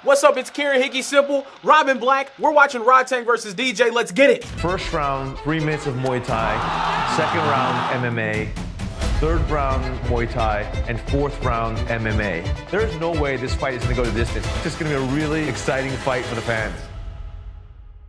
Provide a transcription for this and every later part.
What's up? It's Kieran Hickey Simple, Robin Black. We're watching Rodtang versus DJ. Let's get it. First round, 3 minutes of Muay Thai. Second round, MMA. Third round, Muay Thai. And fourth round, MMA. There's no way this fight is going to go the distance. It's just going to be a really exciting fight for the fans.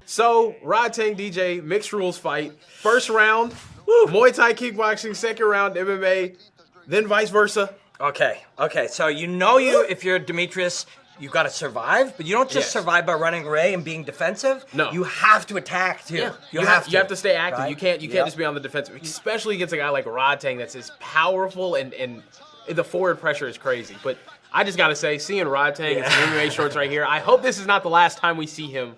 So, Rodtang DJ, mixed rules fight. First round, Muay Thai kickboxing. Second round, MMA. Then vice versa. Okay. So if you're Demetrious, you got to survive, but you don't just survive by running away and being defensive. No, you have to attack too. Yeah. You have to stay active. Right? You can't just be on the defensive, especially against a guy like Rodtang that's as powerful and the forward pressure is crazy. But I just gotta say, seeing Rodtang in some MMA shorts right here, I hope this is not the last time we see him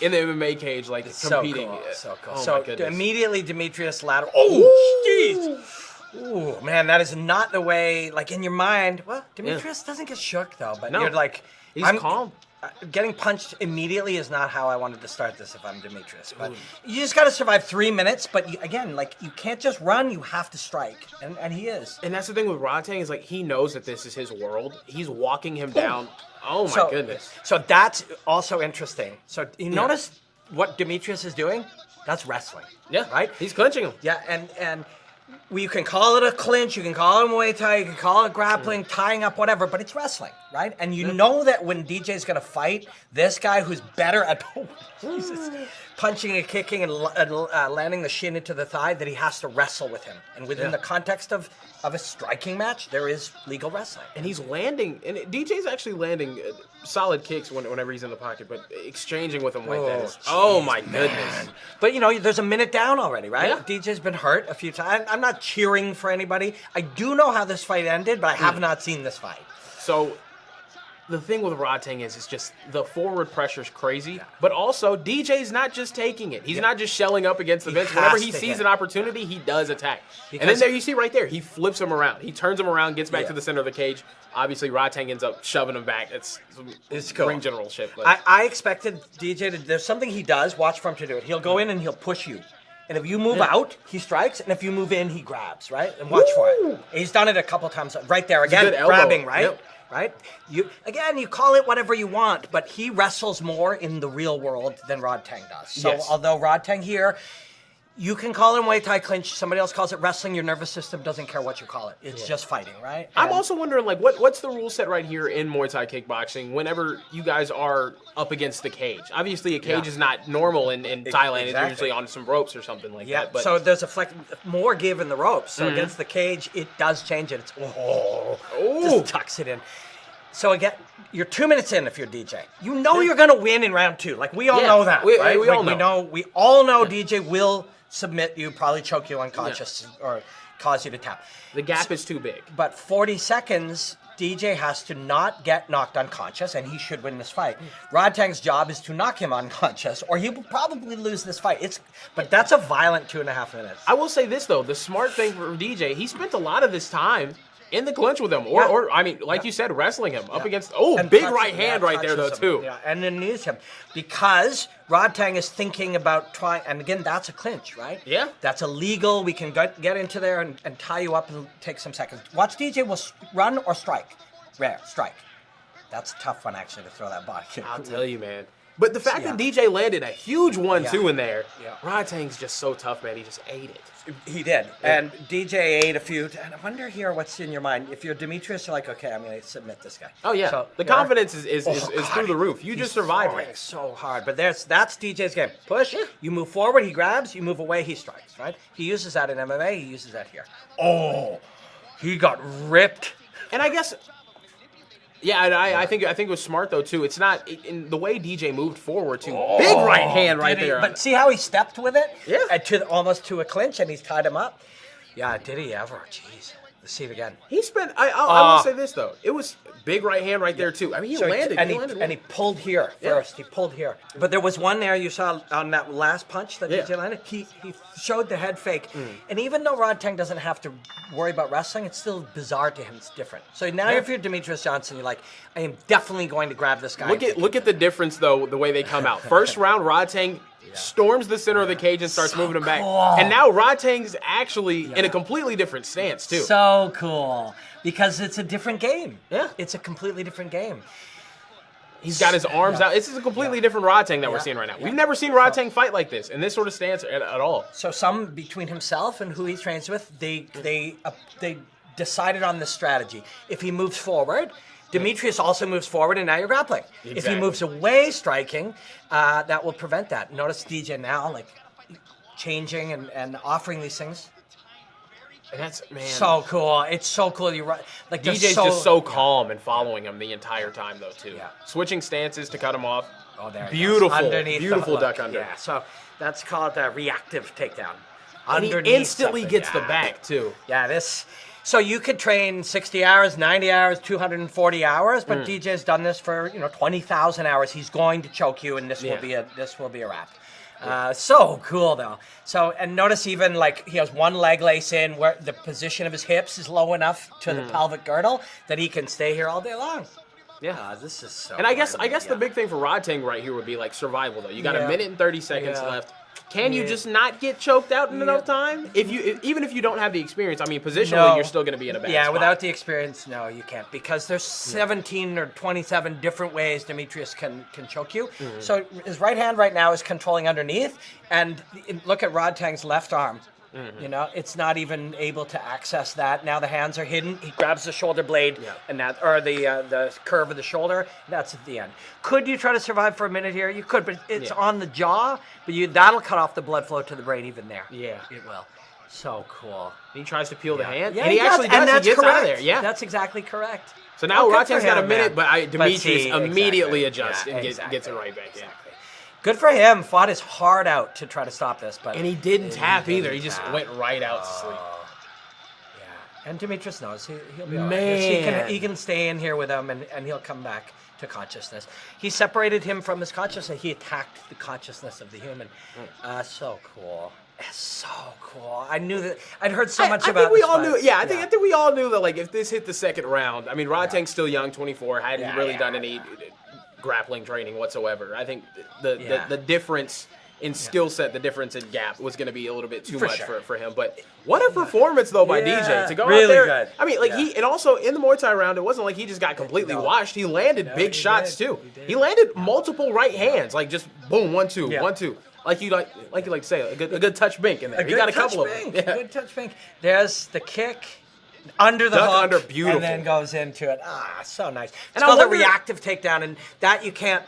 in the MMA cage, like competing. So cool. Oh, so immediately Demetrious lateral. Oh, jeez. Ooh, man, that is not the way, like in your mind. Well, Demetrious doesn't get shook though, but you're like, he's calm. Getting punched immediately is not how I wanted to start this if I'm Demetrious. But you just got to survive 3 minutes. But again, like you can't just run, you have to strike. And he is. And that's the thing with Rodtang is like he knows that this is his world. He's walking him down. Oh my goodness. So that's also interesting. So you notice what Demetrious is doing? That's wrestling. Yeah. Right? He's clinching him. Yeah, and you can call it a clinch, you can call it Muay Thai, you can call it grappling, tying up, whatever, but it's wrestling, right? And you know that when DJ's gonna fight this guy who's better at punching and kicking and landing the shin into the thigh, that he has to wrestle with him. And within the context of a striking match, there is legal wrestling. And he's landing, and DJ's actually landing solid kicks whenever he's in the pocket, but exchanging with him like that is, oh my goodness. But there's a minute down already, right? Yeah. DJ's been hurt a few times. I'm not cheering for anybody. I do know how this fight ended, but I have not seen this fight. So the thing with Rodtang is it's just the forward pressure's crazy, but also DJ's not just taking it. He's not just shelling up against the fence. Whenever he sees an opportunity, he does attack. And then there you see right there, he flips him around. He turns him around, gets back to the center of the cage. Obviously, Rodtang ends up shoving him back. It's cool. Ring generalship. I expected DJ to, there's something he does, watch for him to do it. He'll go in and he'll push you. And if you move out, he strikes, and if you move in, he grabs, right? And watch for it. He's done it a couple times. Right there, again, grabbing, right? Yep. Right? You call it whatever you want, but he wrestles more in the real world than Rodtang does. So although Rodtang here, you can call him Muay Thai clinch, somebody else calls it wrestling, your nervous system doesn't care what you call it. It's just fighting, right? I'm also wondering, like, what's the rule set right here in Muay Thai kickboxing whenever you guys are up against the cage? Obviously, a cage is not normal in Thailand. It's usually on some ropes or something like that. But so there's more give in the ropes. So against the cage, it does change it. It's, just tucks it in. So again, you're 2 minutes in if you're DJ. You know you're going to win in round two. Like, we all know that, right? We all know DJ will submit you, probably choke you unconscious or cause you to tap. The gap is too big. But 40 seconds, DJ has to not get knocked unconscious, and he should win this fight. Rodtang's job is to knock him unconscious, or he will probably lose this fight. But that's a violent 2.5 minutes. I will say this, though. The smart thing for DJ, he spent a lot of this time in the clinch with him, or I mean, like you said, wrestling him up against, and big right hand right there, though, too. Yeah, and then knees him. Because Rodtang is thinking about trying, and again, that's a clinch, right? Yeah. That's illegal. We can get into there and tie you up and take some seconds. Watch DJ will run or strike. Rare, strike. That's a tough one, actually, to throw that body kick. I'll tell you, man. But the fact that DJ landed a huge 1-2 in there, Rodtang's just so tough, man. He just ate it. He did. And DJ ate a few. And I wonder here what's in your mind. If you're Demetrious, you're like, okay, I'm going to submit this guy. Oh, yeah. So, the confidence is through the roof. You just survived it. So hard. But that's DJ's game. Push, you move forward, he grabs, you move away, he strikes, right? He uses that in MMA, he uses that here. Oh, he got ripped. And I guess... Yeah, and I think it was smart though too. It's not in the way DJ moved forward too. Big right hand right there. But see how he stepped with it? Yeah. Almost to a clinch, and he's tied him up. Yeah, did he ever? Jeez. Let's see it again. He spent. I will say this though. It was big right hand right there too. I mean, he landed. And he pulled here first. He pulled here. But there was one there you saw on that last punch that DJ landed. He showed the head fake. And even though Rodtang doesn't have to worry about wrestling, it's still bizarre to him. It's different. So now if you're Demetrious Johnson, you're like, I am definitely going to grab this guy. Look at the difference though. The way they come out. First round, Rodtang storms the center of the cage and starts moving him back. And now Rodtang's actually in a completely different stance too. So cool. Because it's a different game. Yeah. It's a completely different game. He's got his arms out. This is a completely different Rodtang that we're seeing right now. We've never seen Rodtang fight like this in this sort of stance at all. So some between himself and who he trains with, they decided on this strategy. If he moves forward, Demetrious also moves forward, and now you're grappling. Exactly. If he moves away striking, that will prevent that. Notice DJ now, like, changing and offering these things. And that's, man. So cool. It's so cool. You're right. Like, DJ's just so calm and following him the entire time, though, too. Yeah. Switching stances to cut him off. Oh, there beautiful. Underneath beautiful duck under. Yeah, so that's called a reactive takedown. And Underneath he instantly something. gets the back, too. Yeah, this. So you could train 60 hours, 90 hours, 240 hours, but DJ's done this for 20,000 hours. He's going to choke you, and this will be a wrap. So cool though. So, and notice even like he has one leg lace in where the position of his hips is low enough to the pelvic girdle that he can stay here all day long. Yeah, this is so. And I guess the big thing for Rodtang right here would be like survival though. You got a minute and 30 seconds left. Can you just not get choked out in enough time? Even if you don't have the experience, I mean, positionally, you're still going to be in a bad spot. Without the experience, no, you can't, because there's 17 or 27 different ways Demetrious can choke you. So his right hand right now is controlling underneath, and look at Rodtang's left arm. It's not even able to access that. Now the hands are hidden. He grabs the shoulder blade and that, or the curve of the shoulder. That's at the end. Could you try to survive for a minute here? You could, but it's on the jaw. But that'll cut off the blood flow to the brain even there. Yeah, it will. So cool. He tries to peel the hand. Yeah, and he actually does. That's he gets correct. out of there. Yeah, that's exactly correct. So now Rodtang's got a minute, man. but Demetrious immediately exactly. adjusts and exactly. gets it right back in. Good for him. Fought his heart out to try to stop this, but and he didn't tap either. He just went right out to sleep. Yeah, and Demetrious knows he'll be all right. Man. He can stay in here with him, and he'll come back to consciousness. He separated him from his consciousness. He attacked the consciousness of the human. So cool. It's so cool. I knew that. I'd heard so much about. I think we this all fight. knew. Yeah, I think we all knew that. Like, if this hit the second round, I mean, Rodtang's still young, 24, hadn't really done any grappling training whatsoever. I think the difference in skill set, the difference in gap was going to be a little bit too much for him. But what a performance though by DJ to go out there. Good. I mean, like and also in the Muay Thai round, it wasn't like he just got completely washed. He landed big shots too. He landed multiple right hands, like just boom, 1-2, 1-2. Like you like to say, a good touch bink in there. He got a couple of them. A good touch bink. There's the kick. Under the hook, under, beautiful. And then goes into it. So nice. It's And called a reactive takedown, and that you can't.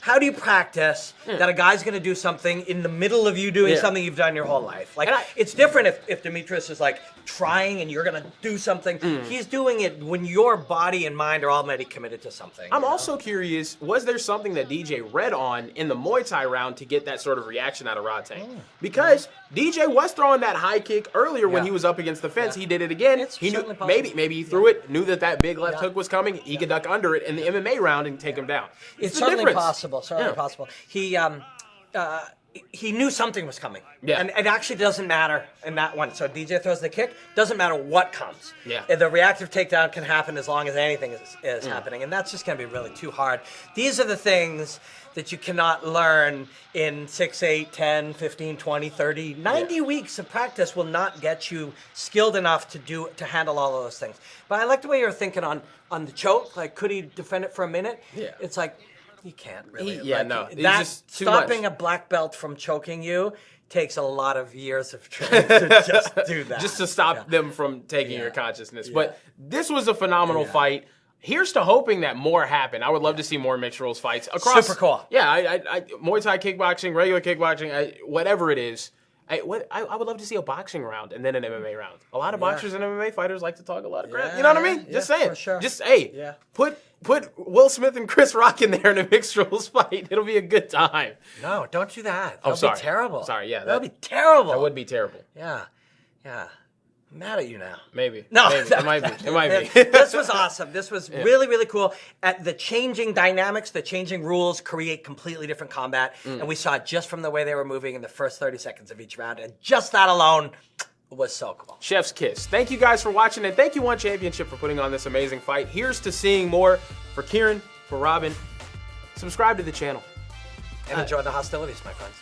How do you practice that a guy's going to do something in the middle of you doing something you've done your whole life? Like, it's different if Demetrious is like trying and you're going to do something. He's doing it when your body and mind are already committed to something. I'm also curious, was there something that DJ read on in the Muay Thai round to get that sort of reaction out of Rodtang? Because DJ was throwing that high kick earlier when he was up against the fence. He did it again. He knew, maybe he threw it, knew that big left hook was coming. He could duck under it in the MMA round and take him down. It's certainly possible. Certainly possible. He knew something was coming. Yeah. And it actually doesn't matter in that one. So DJ throws the kick, doesn't matter what comes. Yeah. The reactive takedown can happen as long as anything is happening. And that's just going to be really too hard. These are the things that you cannot learn in 6, 8, 10, 15, 20, 30, 90 weeks of practice will not get you skilled enough to handle all of those things. But I like the way you're thinking on the choke. Like, could he defend it for a minute? Yeah. It's like, you can't really. It's That just too stopping much. a black belt from choking you takes a lot of years of training to just do that. Just to stop them from taking your consciousness. But this was a phenomenal fight. Here's to hoping that more happen. I would love to see more mixed rules fights across. Super cool. Yeah, I Muay Thai kickboxing, regular kickboxing, whatever it is. I would love to see a boxing round and then an MMA round. A lot of boxers and MMA fighters like to talk a lot of crap. You know what I mean? Just saying. For sure. Just put Will Smith and Chris Rock in there in a mixed rules fight. It'll be a good time. No, don't do that. That'll be terrible. Sorry, yeah. That'll be terrible. That would be terrible. Yeah. I'm mad at you now. Maybe. No, Maybe. It might be. It might be. This was awesome. This was really, really cool. The changing dynamics, the changing rules create completely different combat. And we saw it just from the way they were moving in the first 30 seconds of each round. And just that alone was so cool. Chef's kiss. Thank you guys for watching, and thank you One Championship for putting on this amazing fight. Here's to seeing more. For Kieran, for Robin, subscribe to the channel. And enjoy the hostilities, my friends.